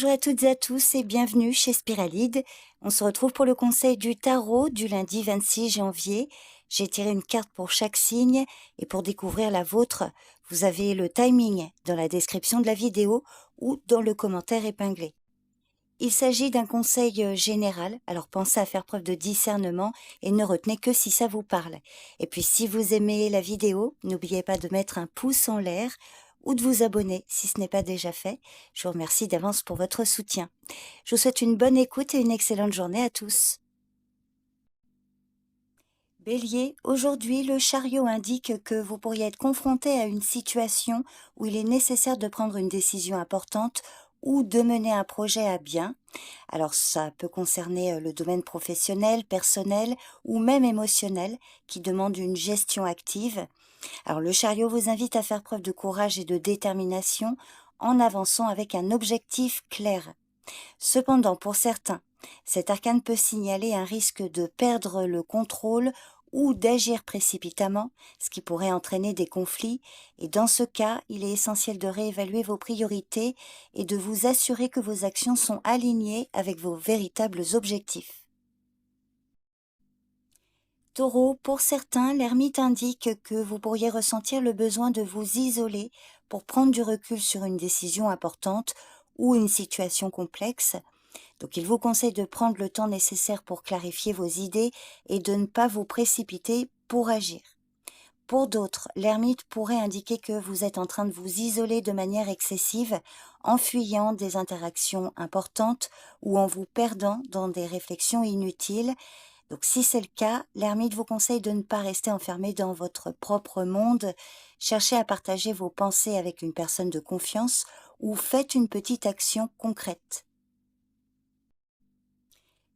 Bonjour à toutes et à tous et bienvenue chez Spiralide. On se retrouve pour le conseil du tarot du lundi 26 janvier. J'ai tiré une carte pour chaque signe et pour découvrir la vôtre, vous avez le timing dans la description de la vidéo ou dans le commentaire épinglé. Il s'agit d'un conseil général, alors pensez à faire preuve de discernement et ne retenez que si ça vous parle. Et puis si vous aimez la vidéo, n'oubliez pas de mettre un pouce en l'air ou de vous abonner si ce n'est pas déjà fait. Je vous remercie d'avance pour votre soutien. Je vous souhaite une bonne écoute et une excellente journée à tous. Bélier, aujourd'hui le chariot indique que vous pourriez être confronté à une situation où il est nécessaire de prendre une décision importante ou de mener un projet à bien. Alors ça peut concerner le domaine professionnel, personnel ou même émotionnel qui demande une gestion active. Alors le chariot vous invite à faire preuve de courage et de détermination en avançant avec un objectif clair. Cependant, pour certains, cet arcane peut signaler un risque de perdre le contrôle ou d'agir précipitamment, ce qui pourrait entraîner des conflits, et dans ce cas, il est essentiel de réévaluer vos priorités et de vous assurer que vos actions sont alignées avec vos véritables objectifs. Taureau, pour certains, l'ermite indique que vous pourriez ressentir le besoin de vous isoler pour prendre du recul sur une décision importante ou une situation complexe. Donc il vous conseille de prendre le temps nécessaire pour clarifier vos idées et de ne pas vous précipiter pour agir. Pour d'autres, l'ermite pourrait indiquer que vous êtes en train de vous isoler de manière excessive en fuyant des interactions importantes ou en vous perdant dans des réflexions inutiles. Donc si c'est le cas, l'ermite vous conseille de ne pas rester enfermé dans votre propre monde. Cherchez à partager vos pensées avec une personne de confiance ou faites une petite action concrète.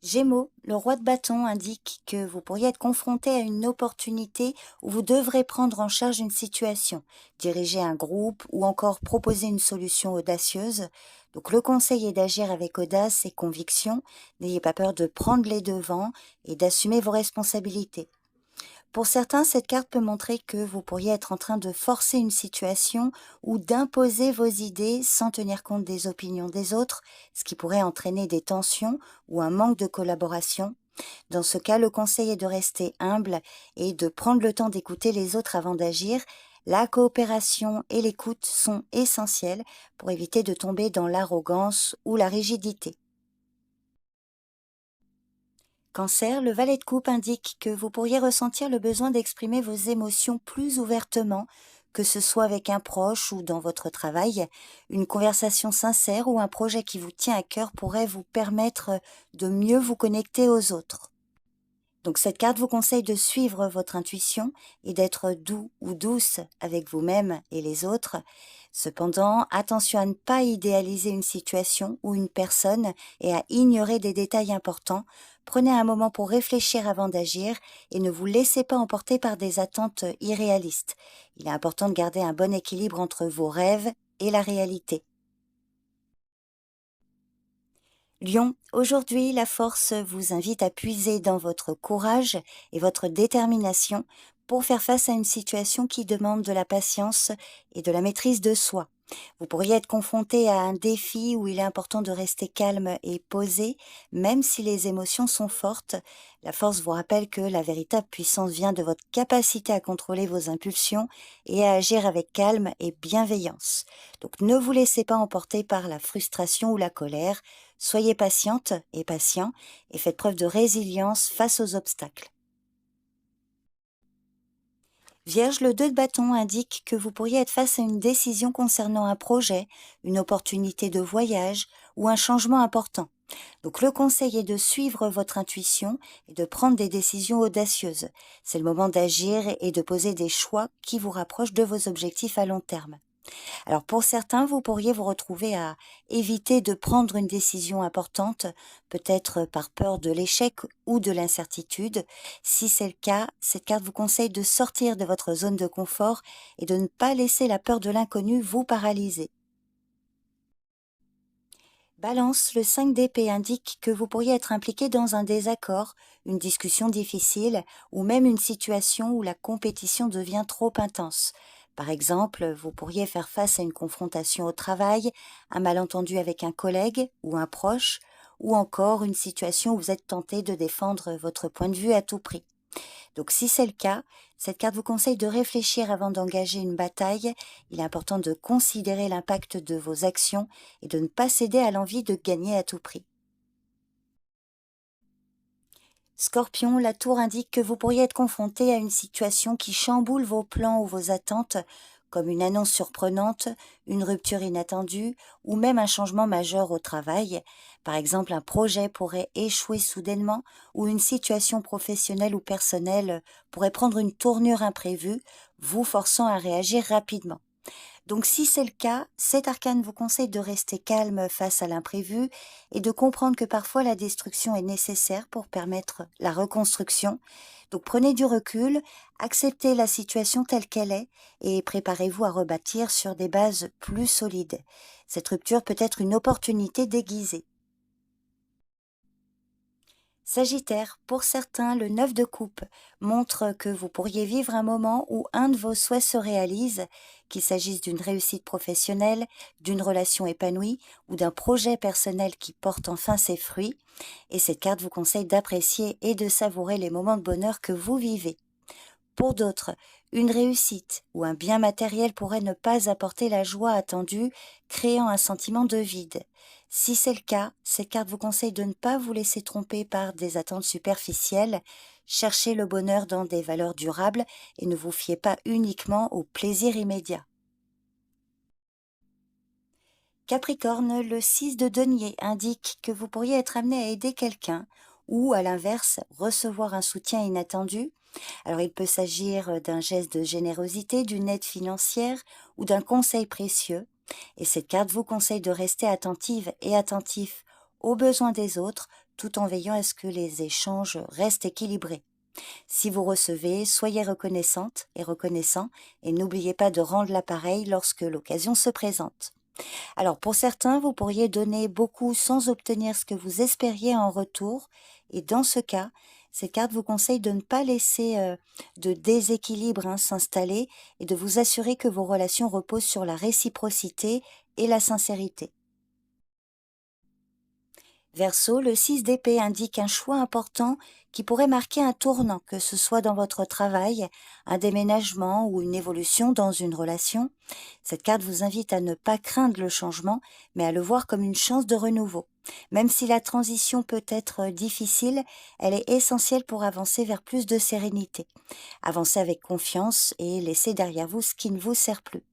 Gémeaux, le roi de bâton indique que vous pourriez être confronté à une opportunité où vous devrez prendre en charge une situation, diriger un groupe ou encore proposer une solution audacieuse. Donc le conseil est d'agir avec audace et conviction, n'ayez pas peur de prendre les devants et d'assumer vos responsabilités. Pour certains, cette carte peut montrer que vous pourriez être en train de forcer une situation ou d'imposer vos idées sans tenir compte des opinions des autres, ce qui pourrait entraîner des tensions ou un manque de collaboration. Dans ce cas, le conseil est de rester humble et de prendre le temps d'écouter les autres avant d'agir. La coopération et l'écoute sont essentielles pour éviter de tomber dans l'arrogance ou la rigidité. Cancer, le valet de coupe indique que vous pourriez ressentir le besoin d'exprimer vos émotions plus ouvertement, que ce soit avec un proche ou dans votre travail. Une conversation sincère ou un projet qui vous tient à cœur pourrait vous permettre de mieux vous connecter aux autres. Donc cette carte vous conseille de suivre votre intuition et d'être doux ou douce avec vous-même et les autres. Cependant, attention à ne pas idéaliser une situation ou une personne et à ignorer des détails importants. Prenez un moment pour réfléchir avant d'agir et ne vous laissez pas emporter par des attentes irréalistes. Il est important de garder un bon équilibre entre vos rêves et la réalité. Lion, aujourd'hui, la force vous invite à puiser dans votre courage et votre détermination pour faire face à une situation qui demande de la patience et de la maîtrise de soi. Vous pourriez être confronté à un défi où il est important de rester calme et posé, même si les émotions sont fortes. La force vous rappelle que la véritable puissance vient de votre capacité à contrôler vos impulsions et à agir avec calme et bienveillance. Donc ne vous laissez pas emporter par la frustration ou la colère. Soyez patiente et patient et faites preuve de résilience face aux obstacles. Vierge, le 2 de bâton indique que vous pourriez être face à une décision concernant un projet, une opportunité de voyage ou un changement important. Donc le conseil est de suivre votre intuition et de prendre des décisions audacieuses. C'est le moment d'agir et de poser des choix qui vous rapprochent de vos objectifs à long terme. Alors pour certains, vous pourriez vous retrouver à éviter de prendre une décision importante, peut-être par peur de l'échec ou de l'incertitude. Si c'est le cas, cette carte vous conseille de sortir de votre zone de confort et de ne pas laisser la peur de l'inconnu vous paralyser. Balance, le 5 d'épée indique que vous pourriez être impliqué dans un désaccord, une discussion difficile ou même une situation où la compétition devient trop intense. Par exemple, vous pourriez faire face à une confrontation au travail, un malentendu avec un collègue ou un proche, ou encore une situation où vous êtes tenté de défendre votre point de vue à tout prix. Donc si c'est le cas, cette carte vous conseille de réfléchir avant d'engager une bataille. Il est important de considérer l'impact de vos actions et de ne pas céder à l'envie de gagner à tout prix. Scorpion, la tour indique que vous pourriez être confronté à une situation qui chamboule vos plans ou vos attentes, comme une annonce surprenante, une rupture inattendue ou même un changement majeur au travail. Par exemple, un projet pourrait échouer soudainement ou une situation professionnelle ou personnelle pourrait prendre une tournure imprévue, vous forçant à réagir rapidement. Donc si c'est le cas, cet arcane vous conseille de rester calme face à l'imprévu et de comprendre que parfois la destruction est nécessaire pour permettre la reconstruction. Donc prenez du recul, acceptez la situation telle qu'elle est et préparez-vous à rebâtir sur des bases plus solides. Cette rupture peut être une opportunité déguisée. Sagittaire, pour certains, le 9 de coupe montre que vous pourriez vivre un moment où un de vos souhaits se réalise, qu'il s'agisse d'une réussite professionnelle, d'une relation épanouie ou d'un projet personnel qui porte enfin ses fruits. Et cette carte vous conseille d'apprécier et de savourer les moments de bonheur que vous vivez. Pour d'autres, une réussite ou un bien matériel pourrait ne pas apporter la joie attendue, créant un sentiment de vide. Si c'est le cas, cette carte vous conseille de ne pas vous laisser tromper par des attentes superficielles. Cherchez le bonheur dans des valeurs durables et ne vous fiez pas uniquement au plaisir immédiat. Capricorne, le 6 de denier indique que vous pourriez être amené à aider quelqu'un ou, à l'inverse, recevoir un soutien inattendu. Alors il peut s'agir d'un geste de générosité, d'une aide financière ou d'un conseil précieux. Et cette carte vous conseille de rester attentive et attentif aux besoins des autres tout en veillant à ce que les échanges restent équilibrés. Si vous recevez, soyez reconnaissante et reconnaissant et n'oubliez pas de rendre l'appareil lorsque l'occasion se présente. Alors pour certains, vous pourriez donner beaucoup sans obtenir ce que vous espériez en retour. Et dans ce cas, cette carte vous conseille de ne pas laisser de déséquilibre s'installer et de vous assurer que vos relations reposent sur la réciprocité et la sincérité. Verseau, le 6 d'épée indique un choix important qui pourrait marquer un tournant, que ce soit dans votre travail, un déménagement ou une évolution dans une relation. Cette carte vous invite à ne pas craindre le changement, mais à le voir comme une chance de renouveau. Même si la transition peut être difficile, elle est essentielle pour avancer vers plus de sérénité. Avancez avec confiance et laissez derrière vous ce qui ne vous sert plus.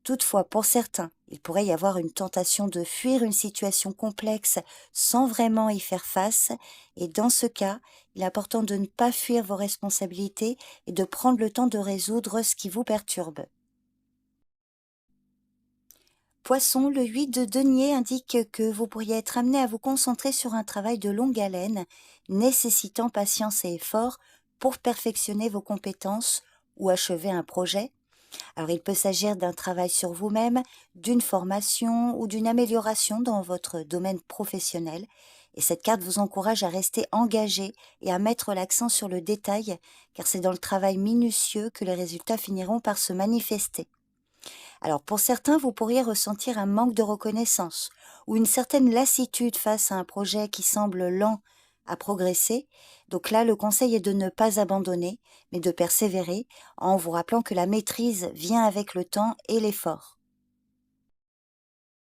Toutefois, pour certains, il pourrait y avoir une tentation de fuir une situation complexe sans vraiment y faire face, et dans ce cas, il est important de ne pas fuir vos responsabilités et de prendre le temps de résoudre ce qui vous perturbe. Poisson, le 8 de denier indique que vous pourriez être amené à vous concentrer sur un travail de longue haleine, nécessitant patience et effort pour perfectionner vos compétences ou achever un projet. Alors il peut s'agir d'un travail sur vous-même, d'une formation ou d'une amélioration dans votre domaine professionnel. Et cette carte vous encourage à rester engagé et à mettre l'accent sur le détail, car c'est dans le travail minutieux que les résultats finiront par se manifester. Alors pour certains, vous pourriez ressentir un manque de reconnaissance ou une certaine lassitude face à un projet qui semble lent à progresser. Donc là, le conseil est de ne pas abandonner, mais de persévérer en vous rappelant que la maîtrise vient avec le temps et l'effort.